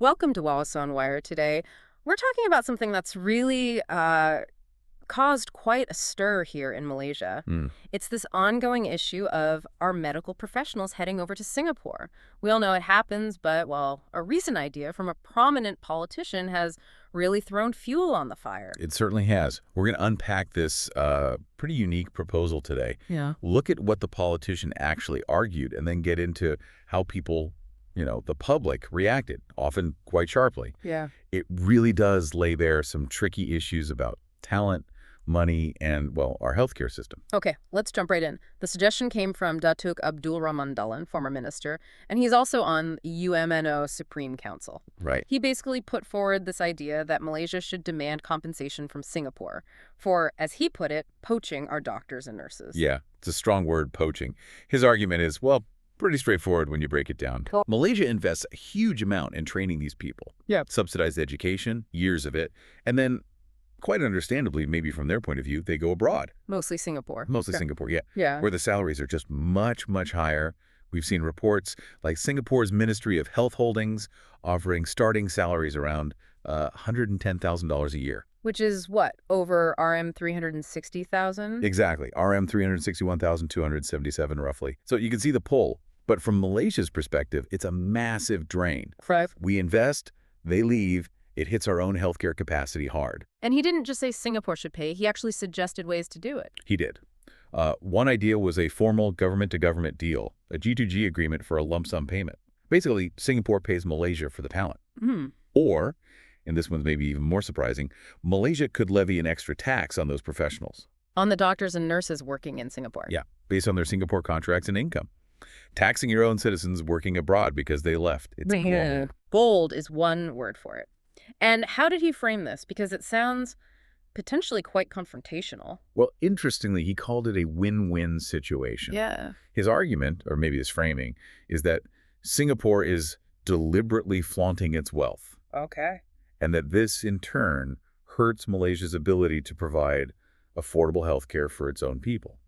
Welcome to Wallace on Wire today. We're talking about something that's really caused quite a stir here in Malaysia. Mm. It's this ongoing issue of our medical professionals heading over to Singapore. We all know it happens, but, well, a recent idea from a prominent politician has really thrown fuel on the fire. It certainly has. We're going to unpack this pretty unique proposal today. Yeah. Look at what the politician actually argued and then get into how people, the public reacted, often quite sharply. Yeah. It really does lay bare some tricky issues about talent, money, and, well, our healthcare system. Okay, let's jump right in. The suggestion came from Datuk Abdul Rahman Dahlan, former minister, and he's also on UMNO Supreme Council. Right. He basically put forward this idea that Malaysia should demand compensation from Singapore for, as he put it, poaching our doctors and nurses. Yeah, it's a strong word, poaching. His argument is, well, pretty straightforward when you break it down. Cool. Malaysia invests a huge amount in training these people. Yeah. Subsidized education, years of it, and then quite understandably, maybe from their point of view, they go abroad. Mostly Singapore. Mostly Okay. Singapore, yeah. Yeah. Where the salaries are just much, much higher. We've seen reports like Singapore's Ministry of Health Holdings offering starting salaries around $110,000 a year. Which is what? Over RM 360,000? Exactly. RM 361,277 roughly. So you can see the pull. But from Malaysia's perspective, it's a massive drain. Right. We invest, they leave, it hits our own healthcare capacity hard. And he didn't just say Singapore should pay, he actually suggested ways to do it. He did. One idea was a formal government-to-government deal, a G2G agreement for a lump sum payment. Basically, Singapore pays Malaysia for the talent. Hmm. Or, and this one's maybe even more surprising, Malaysia could levy an extra tax on those professionals. On the doctors and nurses working in Singapore. Yeah, based on their Singapore contracts and income. Taxing your own citizens working abroad because they left. It's wrong. Bold is one word for it. And how did he frame this? Because it sounds potentially quite confrontational. Well, interestingly, he called it a win-win situation. Yeah. His argument, or maybe his framing, is that Singapore is deliberately flaunting its wealth, Okay. and that this, in turn, hurts Malaysia's ability to provide affordable health care for its own people.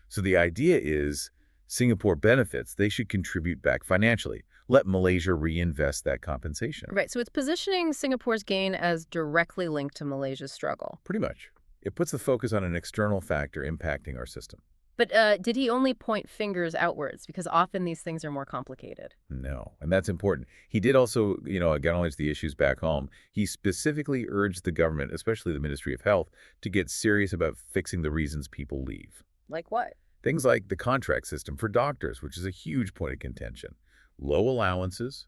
So the idea is Singapore benefits, they should contribute back financially. Let Malaysia reinvest that compensation. Right. So it's positioning Singapore's gain as directly linked to Malaysia's struggle. Pretty much. It puts the focus on an external factor impacting our system. But did he only point fingers outwards? Because often these things are more complicated. No, and that's important. He did also, acknowledge the issues back home. He specifically urged the government, especially the Ministry of Health, to get serious about fixing the reasons people leave. Like what? Things like the contract system for doctors, which is a huge point of contention. Low allowances,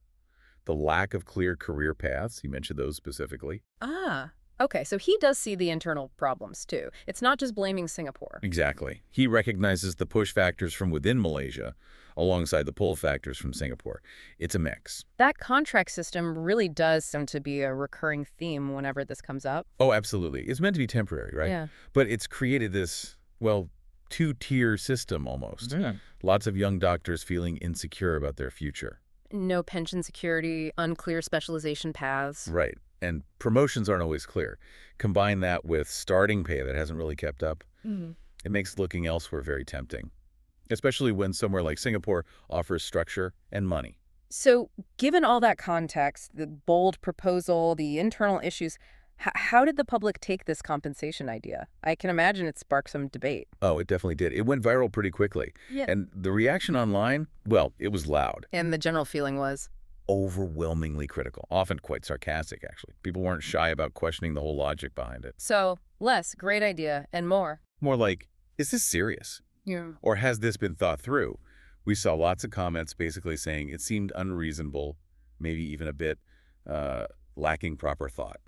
the lack of clear career paths. He mentioned those specifically. Ah. Okay, so he does see the internal problems, too. It's not just blaming Singapore. Exactly. He recognizes the push factors from within Malaysia alongside the pull factors from Singapore. It's a mix. That contract system really does seem to be a recurring theme whenever this comes up. Oh, absolutely. It's meant to be temporary, right? Yeah. But it's created this, well, two-tier system almost. Lots of young doctors feeling insecure about their future. No pension security, unclear specialization paths. Right. And promotions aren't always clear. Combine that with starting pay that hasn't really kept up. It makes looking elsewhere very tempting, especially when somewhere like Singapore offers structure and money. So given all that context, the bold proposal, the internal issues, how did the public take this compensation idea? I can imagine it sparked some debate. Oh, it definitely did. It went viral pretty quickly. Yeah. And the reaction online, well, it was loud. And the general feeling was? Overwhelmingly critical, often quite sarcastic, actually. People weren't shy about questioning the whole logic behind it. So, less, great idea, and more. More like, is this serious? Yeah. Or has this been thought through? We saw lots of comments basically saying it seemed unreasonable, maybe even a bit lacking proper thought.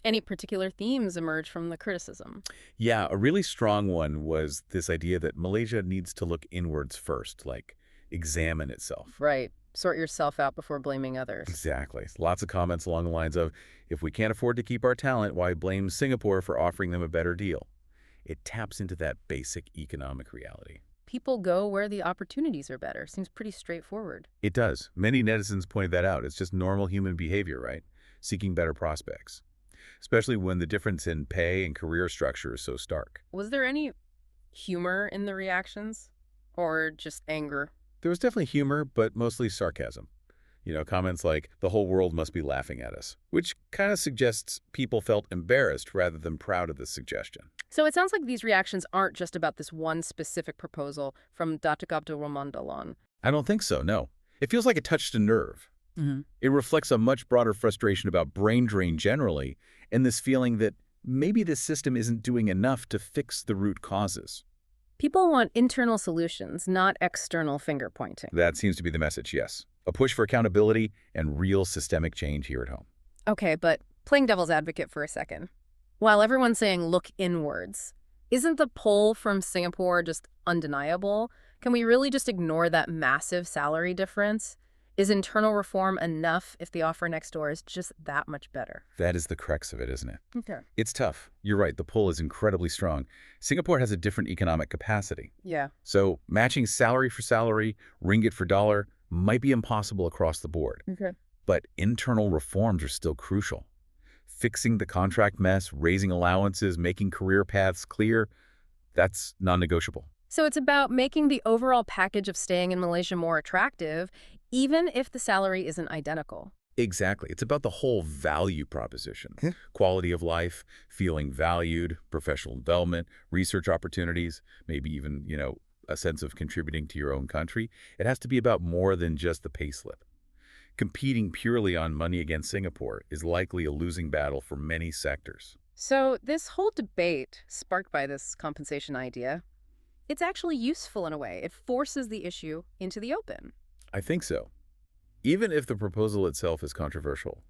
Any particular themes emerge from the criticism? Yeah, a really strong one was this idea that Malaysia needs to look inwards first, like examine itself. Right. Sort yourself out before blaming others. Exactly. Lots of comments along the lines of, if we can't afford to keep our talent, why blame Singapore for offering them a better deal? It taps into that basic economic reality. People go where the opportunities are better. Seems pretty straightforward. It does. Many netizens pointed that out. It's just normal human behavior, right? Seeking better prospects. Especially when the difference in pay and career structure is so stark. Was there any humor in the reactions? Or just anger? There was definitely humor, but mostly sarcasm. Comments like, the whole world must be laughing at us, which kind of suggests people felt embarrassed rather than proud of the suggestion. So it sounds like these reactions aren't just about this one specific proposal from Datuk Abdul Rahman Dahlan. I don't think so, no. It feels like it touched a nerve. It reflects a much broader frustration about brain drain generally, and this feeling that maybe this system isn't doing enough to fix the root causes. People want internal solutions, not external finger pointing. That seems to be the message, yes. A push for accountability and real systemic change here at home. Okay, but playing devil's advocate for a second. While everyone's saying look inwards, isn't the pull from Singapore just undeniable? Can we really just ignore that massive salary difference? Is internal reform enough if the offer next door is just that much better? That is the crux of it, isn't it? Okay. It's tough. You're right, the pull is incredibly strong. Singapore has a different economic capacity. Yeah. So matching salary for salary, ringgit for dollar, might be impossible across the board. Okay. But internal reforms are still crucial. Fixing the contract mess, raising allowances, making career paths clear, that's non-negotiable. So it's about making the overall package of staying in Malaysia more attractive, even if the salary isn't identical. Exactly. It's about the whole value proposition. Quality of life, feeling valued, professional development, research opportunities, maybe even, a sense of contributing to your own country. It has to be about more than just the payslip. Competing purely on money against Singapore is likely a losing battle for many sectors. So this whole debate sparked by this compensation idea, it's actually useful in a way. It forces the issue into the open. I think so. Even if the proposal itself is controversial,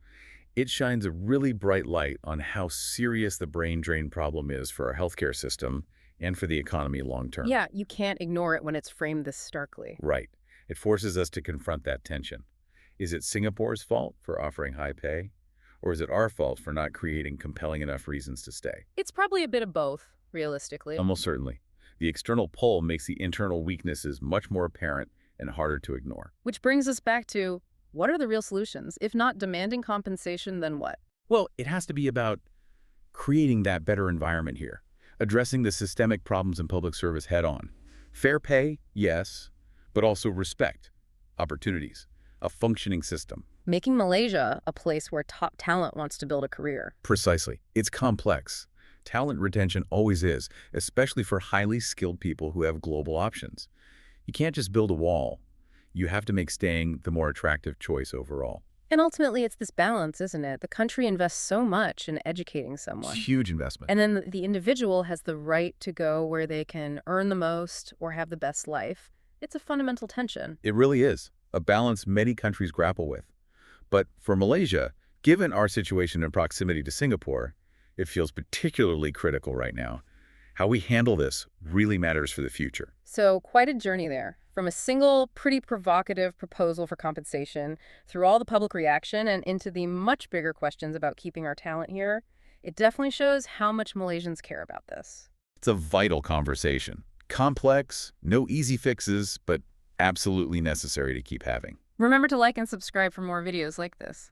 it shines a really bright light on how serious the brain drain problem is for our healthcare system and for the economy long term. Yeah, you can't ignore it when it's framed this starkly. Right. It forces us to confront that tension. Is it Singapore's fault for offering high pay? Or is it our fault for not creating compelling enough reasons to stay? It's probably a bit of both, realistically. Almost certainly. The external pull makes the internal weaknesses much more apparent and harder to ignore. Which brings us back to, what are the real solutions? If not demanding compensation, then what? Well, it has to be about creating that better environment here, addressing the systemic problems in public service head-on. Fair pay, yes, but also respect, opportunities, a functioning system. Making Malaysia a place where top talent wants to build a career. Precisely. It's complex. Talent retention always is, especially for highly skilled people who have global options. You can't just build a wall. You have to make staying the more attractive choice overall. And ultimately, it's this balance, isn't it? The country invests so much in educating someone. It's a huge investment. And then the individual has the right to go where they can earn the most or have the best life. It's a fundamental tension. It really is, a balance many countries grapple with. But for Malaysia, given our situation and proximity to Singapore, it feels particularly critical right now. How we handle this really matters for the future. So quite a journey there. From a single, pretty provocative proposal for compensation, through all the public reaction, and into the much bigger questions about keeping our talent here, it definitely shows how much Malaysians care about this. It's a vital conversation. Complex, no easy fixes, but absolutely necessary to keep having. Remember to like and subscribe for more videos like this.